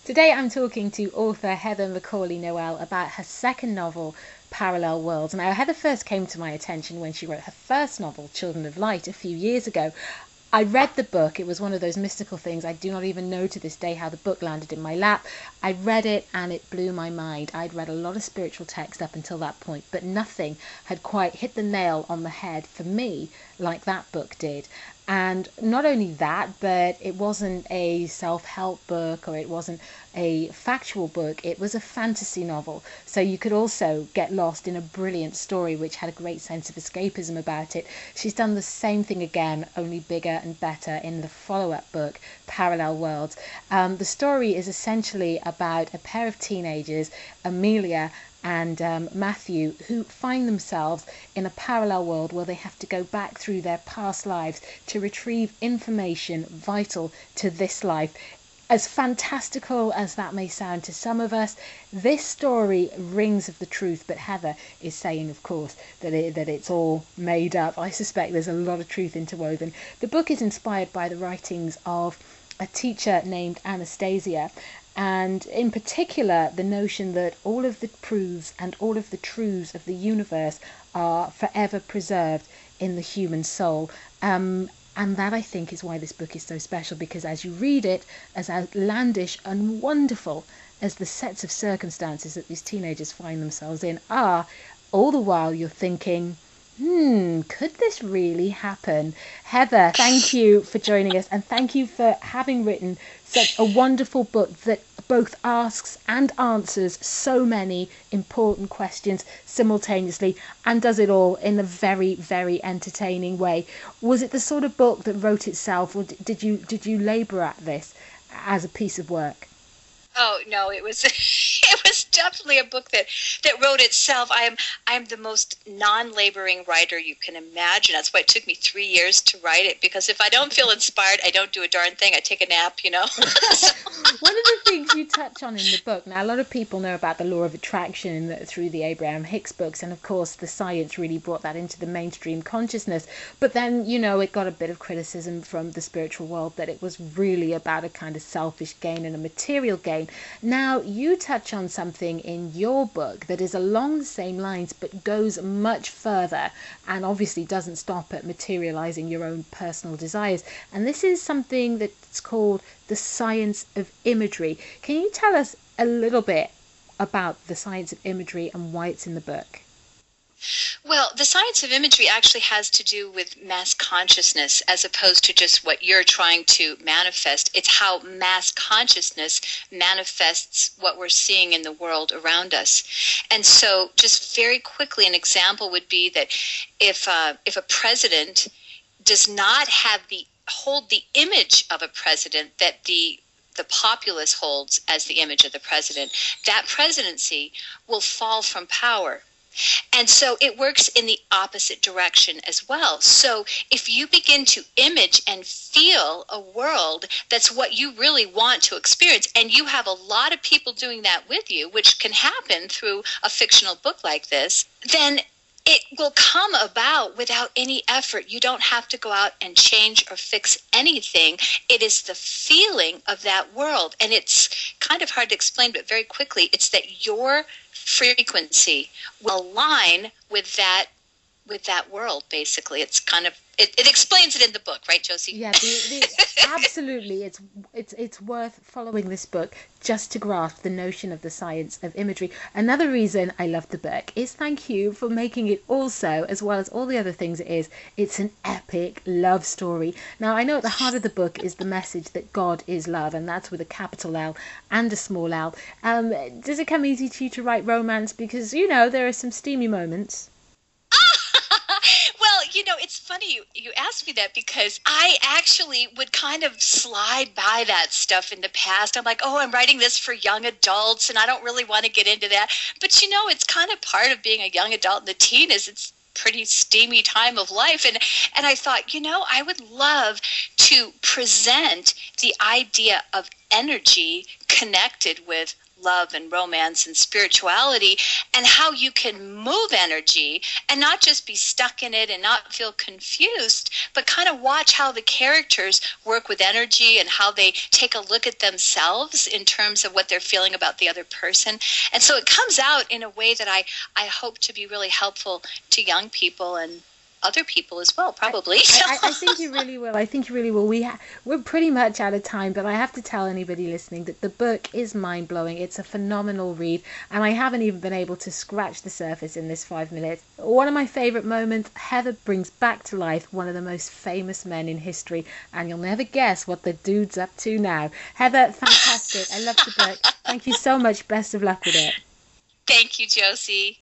Today I'm talking to author Heather Macaulay Noel about her second novel, Parallel Worlds. Now, Heather first came to my attention when she wrote her first novel, Children of Light, a few years ago. I read the book. It was one of those mystical things. I do not even know to this day how the book landed in my lap. I read it and it blew my mind. I'd read a lot of spiritual text up until that point, but nothing had quite hit the nail on the head for me like that book did. And not only that, but it wasn't a self-help book or it wasn't a factual book. It was a fantasy novel. So you could also get lost in a brilliant story which had a great sense of escapism about it. She's done the same thing again, only bigger and better in the follow-up book, Parallel Worlds. The story is essentially about a pair of teenagers, Amelia and Matthew, who find themselves in a parallel world where they have to go back through their past lives to retrieve information vital to this life. As fantastical as that may sound to some of us, this story rings of the truth, but Heather is saying, of course, that it's all made up. I suspect there's a lot of truth interwoven. The book is inspired by the writings of a teacher named Anastasia, and in particular the notion that all of the proofs and all of the truths of the universe are forever preserved in the human soul. And that, I think, is why this book is so special, because as you read it, as outlandish and wonderful as the sets of circumstances that these teenagers find themselves in are, all the while you're thinking, could this really happen? Heather, thank you for joining us, and thank you for having written such a wonderful book that both asks and answers so many important questions simultaneously and does it all in a very, very entertaining way. Was it the sort of book that wrote itself, or did you labour at this as a piece of work? Oh no, it was it was definitely a book that wrote itself. I'm the most non-laboring writer you can imagine. That's why it took me 3 years to write it, because if I don't feel inspired, I don't do a darn thing. I take a nap. One of the things you touch on in the book, now a lot of people know about the law of attraction through the Abraham Hicks books, and of course the science really brought that into the mainstream consciousness. But then, it got a bit of criticism from the spiritual world that it was really about a kind of selfish gain and a material gain. Now, you touch on something in your book that is along the same lines but goes much further and obviously doesn't stop at materializing your own personal desires. And this is something that's called the science of imagery. Can you tell us a little bit about the science of imagery and why it's in the book? Well, the science of imagery actually has to do with mass consciousness as opposed to just what you're trying to manifest. It's how mass consciousness manifests what we're seeing in the world around us. And so just very quickly, an example would be that if a president does not hold the image of a president that the populace holds as the image of the president, that presidency will fall from power. And so it works in the opposite direction as well. So if you begin to image and feel a world that's what you really want to experience, and you have a lot of people doing that with you, which can happen through a fictional book like this, then it will come about without any effort. You don't have to go out and change or fix anything. It is the feeling of that world. And it's kind of hard to explain, but very quickly, it's that your frequency will align with that world. Basically, it's kind of it explains it in the book, right, Josie? Yeah, absolutely. It's worth following this book just to grasp the notion of the science of imagery. Another reason I love the book is thank you for making it also, as well as all the other things it is, it's an epic love story. Now, I know at the heart of the book is the message that God is love, and that's with a capital L and a small l. Does it come easy to you to write romance? Because, there are some steamy moments. Well, it's funny you asked me that, because I actually would kind of slide by that stuff in the past. I'm like, oh, I'm writing this for young adults, and I don't really want to get into that. But, it's kind of part of being a young adult and a teen is it's pretty steamy time of life. And I thought, I would love to present the idea of energy connected with love and romance and spirituality, and how you can move energy and not just be stuck in it and not feel confused, but kind of watch how the characters work with energy and how they take a look at themselves in terms of what they're feeling about the other person. And so it comes out in a way that I hope to be really helpful to young people and other people as well, probably. I think you really will. I think you really will. We're pretty much out of time, but I have to tell anybody listening that the book is mind-blowing. It's a phenomenal read, and I haven't even been able to scratch the surface in this 5 minutes. One of my favourite moments, Heather brings back to life one of the most famous men in history, and you'll never guess what the dude's up to now. Heather, fantastic. I love the book. Thank you so much. Best of luck with it. Thank you, Josie.